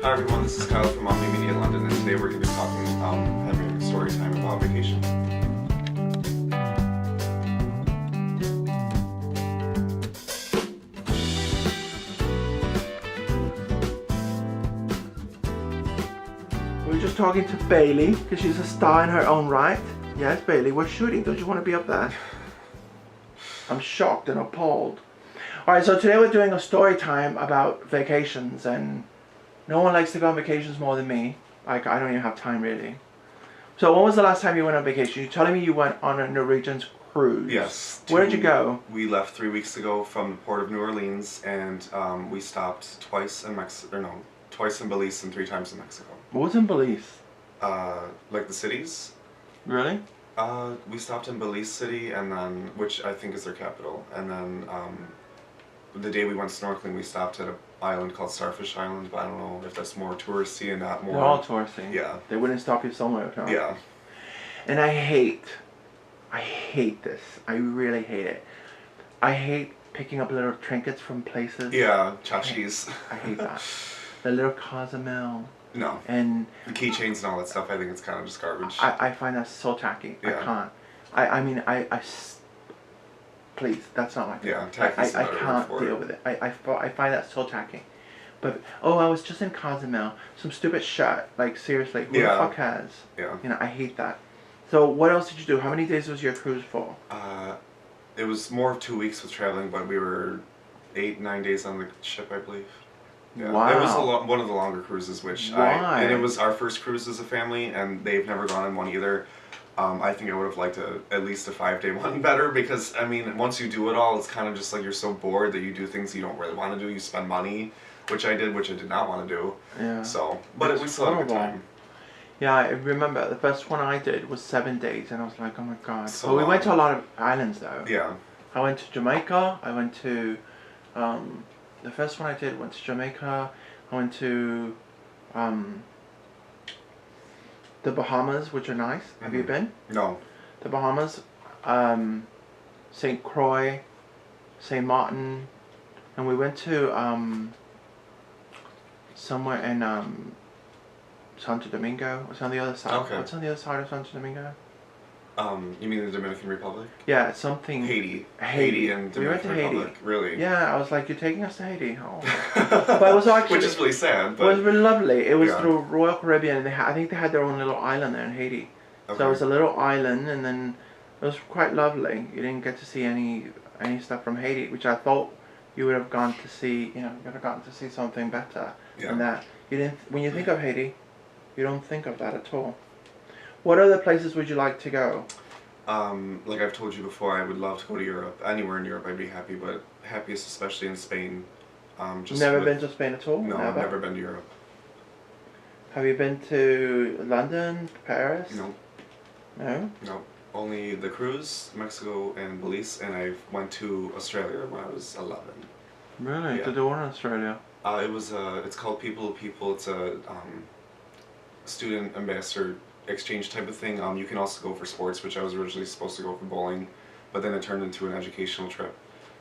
Hi everyone, this is Kyle from Omni Media London, and today we're going to be talking, having a story time about vacation. We were just talking to Bailey because she's a star in her own right. Yes, Bailey, we're shooting. Don't you want to be up there? I'm shocked and appalled. Alright, so today we're doing a story time about vacations, and no one likes to go on vacations more than me. Like, I don't even have time really. So when was the last time you went on vacation? You're telling me you went on a Norwegian cruise. Yes. Where did you go? We left 3 weeks ago from the port of New Orleans, and we stopped twice in twice in Belize and 3 times in Mexico. What was in Belize? Like the cities? Really? We stopped in Belize City, and then, which I think is their capital, and then the day we went snorkeling, we stopped at an island called Starfish Island, but I don't know if that's more touristy and not more... They're all touristy. Yeah. They wouldn't stop you somewhere, no? Yeah. And I hate this. I really hate it. I hate picking up little trinkets from places. Yeah, tchotchkes. I hate that. The little Cozumel. No. And the keychains and all that stuff, I think it's kind of just garbage. I find that so tacky. Yeah. I can't. Please, that's not my thing. Yeah, tacky's I a better can't word for deal it. with it. I find that so tacky. But, I was just in Cozumel. Some stupid shirt. Like, seriously, who the fuck cares? Yeah. You know, I hate that. So, what else did you do? How many days was your cruise for? It was more of 2 weeks with traveling, but we were 8-9 days on the ship, I believe. Yeah. Wow. It was one of the longer cruises, which Why? and it was our first cruise as a family, and they've never gone on one either. I think I would have liked at least a 5-day one better, because, I mean, once you do it all, it's kind of just like you're so bored that you do things you don't really want to do. You spend money, which I did not want to do. Yeah. So, but we still had a good time. Yeah, I remember the first one I did was 7 days, and I was like, oh my god. So But we went to a lot of islands though. Yeah. I went to Jamaica. I went to, the first one I did went to Jamaica. I went to, the Bahamas, which are nice. Mm-hmm. Have you been? No. The Bahamas, St. Croix, St. Martin, and we went to somewhere in Santo Domingo. What's on the other side? Okay. What's on the other side of Santo Domingo? You mean the Dominican Republic? Yeah, something. Haiti. Haiti. And Dominican We went to Republic. Haiti. Really? Yeah, I was like, you're taking us to Haiti? Oh. But it was actually... Which is really sad, but... It was really lovely. It was Yeah. through Royal Caribbean, and I think they had their own little island there in Haiti. Okay. So it was a little island, and then it was quite lovely. You didn't get to see any stuff from Haiti, which I thought you would have gone to see. You know, you would have gotten to see something better than that. You didn't. When you think of Haiti, you don't think of that at all. What other places would you like to go? Like I've told you before, I would love to go to Europe. Anywhere in Europe, I'd be happy, but happiest especially in Spain. Never been to Spain at all? No, I've never been to Europe. Have you been to London, Paris? No. No? No. Only the cruise, Mexico and Belize, and I went to Australia when I was 11. Really? Yeah. To do what in Australia? It's called People to People. It's a student ambassador exchange type of thing. You can also go for sports, which I was originally supposed to go for bowling, but then it turned into an educational trip.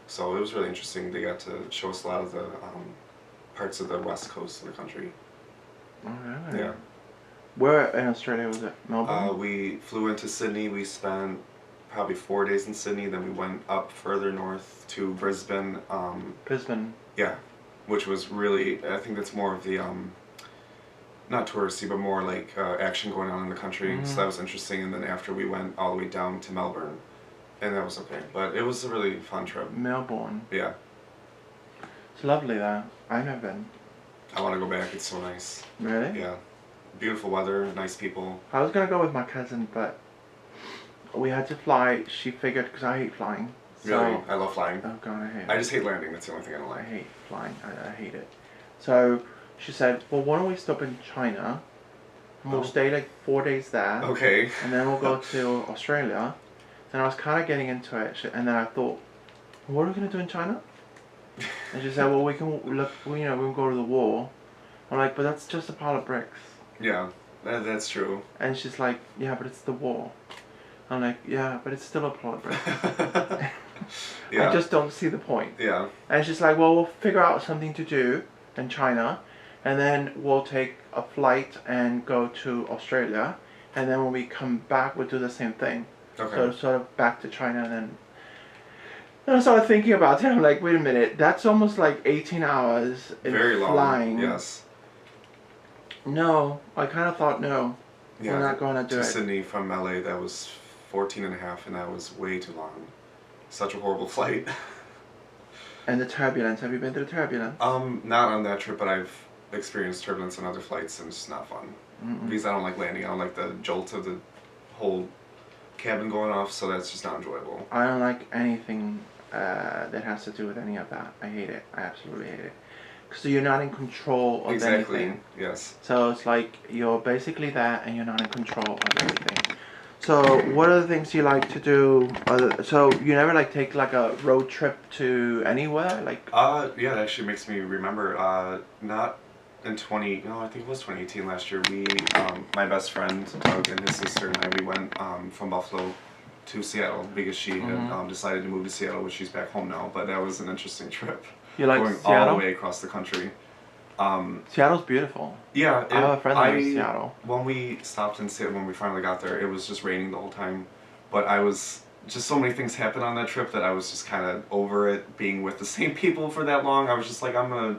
So it was really interesting. They got to show us a lot of the parts of the west coast of the country. Oh, really? Yeah. Where in Australia was it? Melbourne? We flew into Sydney. We spent probably 4 days in Sydney. Then we went up further north to Brisbane. Brisbane. Yeah, which was really, I think that's more of the, not touristy, but more like action going on in the country. Mm-hmm. So that was interesting. And then after we went all the way down to Melbourne, and that was okay. But it was a really fun trip. Melbourne. Yeah. It's lovely there. I've never been. I want to go back. It's so nice. Really? Yeah. Beautiful weather, nice people. I was going to go with my cousin, but we had to fly. She figured, because I hate flying. So, Really? I love flying. Oh god, I hate it. I just hate landing. That's the only thing I don't I like. hate flying. I hate it. So she said, well, why don't we stop in China? And we'll stay like 4 days there. Okay. And then we'll go to Australia. And I was kind of getting into it. And then I thought, what are we going to do in China? And she said, well, we can look, we can go to the wall. I'm like, but that's just a pile of bricks. Yeah, that's true. And she's like, yeah, but it's the wall. I'm like, yeah, but it's still a pile of bricks. Yeah. I just don't see the point. Yeah. And she's like, well, we'll figure out something to do in China, and then we'll take a flight and go to Australia, and then when we come back, we'll do the same thing. Okay. So sort of back to China, and then I started thinking about it. I'm like, wait a minute, that's almost like 18 hours in Very long. flying. Yes. No, I kind of thought no. Yeah. We're not going to do to it. Sydney from LA, that was 14 and a half, and that was way too long. Such a horrible flight. And the turbulence. Have you been through turbulence? Not on that trip, but I've experienced turbulence on other flights, and it's not fun. Mm-mm. Because I don't like landing. I don't like the jolt of the whole cabin going off, so that's just not enjoyable. I don't like anything that has to do with any of that. I hate it. I absolutely hate it. So you're not in control of Exactly. anything. Yes. So it's like you're basically that, and you're not in control of everything. So what are the things you like to do? So you never like take like a road trip to anywhere, like? Yeah, it actually makes me remember. Not in I think it was 2018 last year. We, my best friend Doug and his sister and I, we went from Buffalo to Seattle because she had decided to move to Seattle, which she's back home now. But that was an interesting trip. You like going Seattle? all the way across the country. Seattle's beautiful. Yeah, I have a friend that lives in Seattle. When we stopped in Seattle, when we finally got there, it was just raining the whole time. But I was just so many things happened on that trip that I was just kind of over it being with the same people for that long. I was just like, I'm gonna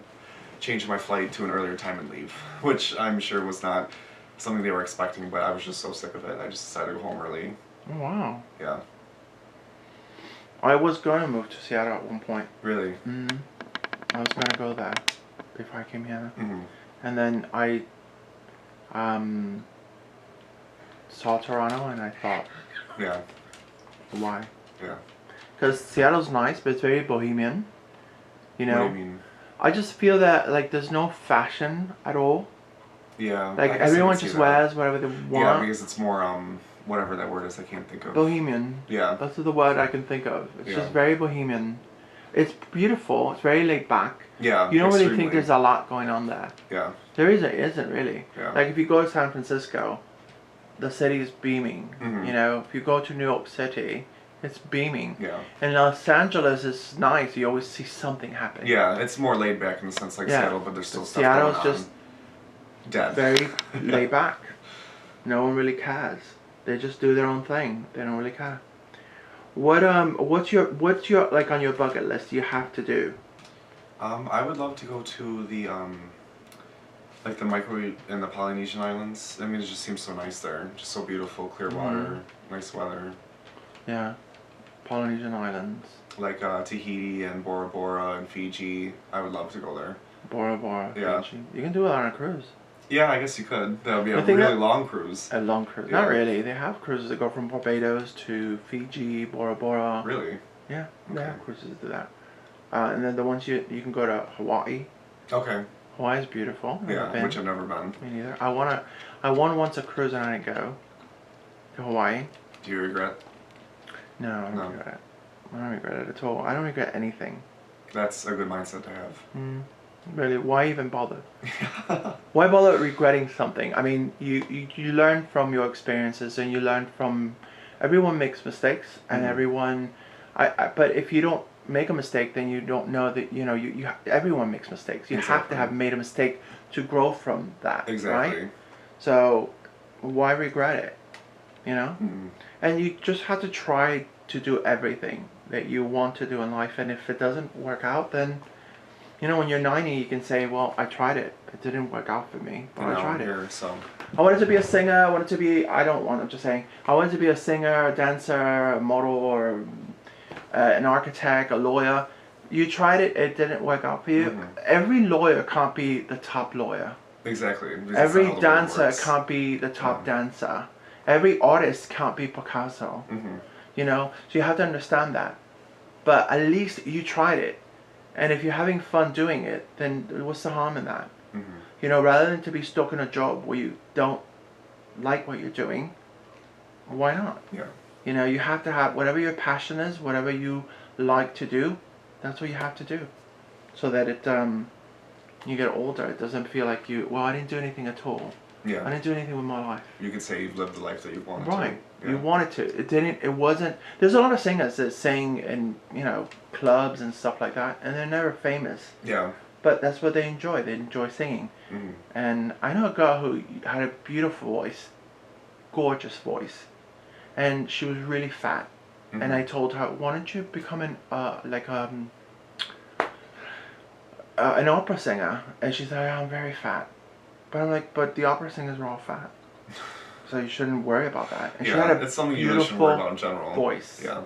change my flight to an earlier time and leave, which I'm sure was not something they were expecting. But I was just so sick of it. I just decided to go home early. Oh, wow. Yeah. I was going to move to Seattle at one point. Really. I was going to go there before I came here. Mm-hmm. And then I saw Toronto and I thought, Yeah. why? Yeah. Because Seattle's nice, but it's very bohemian. You know? What do you mean? I just feel that like there's no fashion at all. Yeah. Like I guess I everyone can see just that. wears whatever they Yeah, want. because it's more whatever that word is, I can't think of. Bohemian. Yeah. That's the word I can think of. It's Yeah. just very bohemian. It's beautiful. It's very laid back. Yeah. You don't really extremely. think there's a lot going on there. Yeah. There isn't really. Yeah. Like if you go to San Francisco, the city's beaming. Mhm. You know, if you go to New York City, it's beaming. Yeah. And Los Angeles is nice. You always see something happening. Yeah, it's more laid back in the sense like Yeah. Seattle, but there's still stuff Seattle's going on. just Dead. very laid back. No one really cares. They just do their own thing. They don't really care. What's your like on your bucket list you have to do? I would love to go to the like the Micro and the Polynesian Islands. I mean, it just seems so nice there. Just so beautiful, clear water, nice weather. Yeah. Polynesian Islands. Like Tahiti and Bora Bora and Fiji. I would love to go there. Bora Bora. Yeah. Fiji. You can do it on a cruise. Yeah, I guess you could. That would be I a think really that- long cruise. A long cruise. Yeah. Not really. They have cruises that go from Barbados to Fiji, Bora Bora. Really? Yeah, they Okay. have cruises that do that. And then the ones you can go to Hawaii. Okay. Hawaii's beautiful. Never Yeah, been. which I've never been. Me neither. I won once a cruise and I didn't go to Hawaii. Do you regret? No, I don't No. regret it. I don't regret it at all. I don't regret anything. That's a good mindset to have. Really, why even bother? Why bother regretting something? I mean, you learn from your experiences and you learn from. Everyone makes mistakes, and everyone. But if you don't make a mistake, then you don't know that you everyone makes mistakes. You have to Exactly. have made a mistake to grow from that. Exactly. Right? So, why regret it? You know. Mhm. And you just have to try to do everything that you want to do in life, and if it doesn't work out, then. When you're 90, you can say, well, I tried it. It didn't work out for me, but And I now tried I'm it. here, so. I wanted to be a singer. I'm just saying. I wanted to be a singer, a dancer, a model, or an architect, a lawyer. You tried it. It didn't work out for you. Mhm. Every lawyer can't be the top lawyer. Exactly. because that's Every not how the world dancer works. can't be the top dancer. Every artist can't be Picasso. Mhm. So you have to understand that. But at least you tried it. And if you're having fun doing it, then what's the harm in that? Mhm. Rather than to be stuck in a job where you don't like what you're doing, why not? Yeah. You have to have whatever your passion is, whatever you like to do, that's what you have to do. So that you get older, it doesn't feel like I didn't do anything at all. I Yeah. didn't do anything with my life. You could say you've lived the life that you wanted Right. to. You wanted to. It wasn't. There's a lot of singers that sing in, clubs and stuff like that, and they're never famous. Yeah. but that's what they enjoy. They enjoy singing. Mhm. And I know a girl who had a beautiful voice, gorgeous voice, and she was really fat. Mhm. And I told her, why don't you become an opera singer? And she said, I'm very fat. But I'm like, but the opera singers are all fat. So you shouldn't worry about that. And she had a it's something you really shouldn't worry about in beautiful general. voice. Yeah,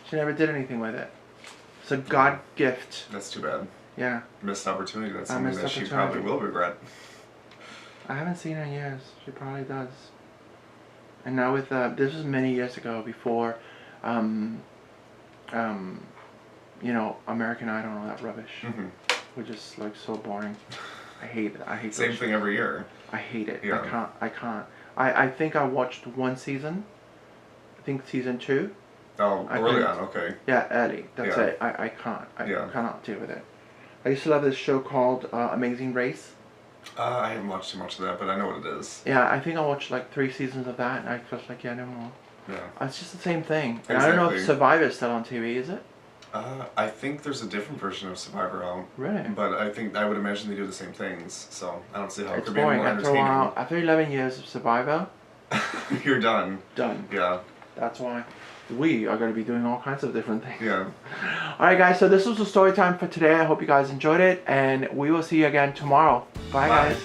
She never did anything with it. It's a God gift. that's too bad. Yeah. Missed opportunity. That's A something missed that she opportunity. probably will regret. I haven't seen her in years. She probably does. And now with this was many years ago before, American Idol and all that rubbish, Mhm. which is like so boring. I hate it. I hate Same those thing every year. I hate it. Yeah. I can't. I think I watched one season. I think season 2. Oh, I early couldn't- on. Okay. Yeah, early. That's Yeah. it. I can't. I Yeah. cannot deal with it. I used to love this show called Amazing Race. I haven't watched too much of that, but I know what it is. Yeah, I think I watched like 3 seasons of that, and I was like, yeah, no more. Yeah. It's just the same thing. And I don't know if Exactly. Survivor's still on TV, is it? I think there's a different version of Survivor out. Really? But I would imagine they do the same things, so I don't see how it It's could be any boring. more After a while, after 11 years of Survivor, entertaining. You're done. done. Yeah. That's why we are going to be doing all kinds of different things. Yeah. Alright guys, so this was the story time for today. I hope you guys enjoyed it, and we will see you again tomorrow. Bye. Bye. Guys.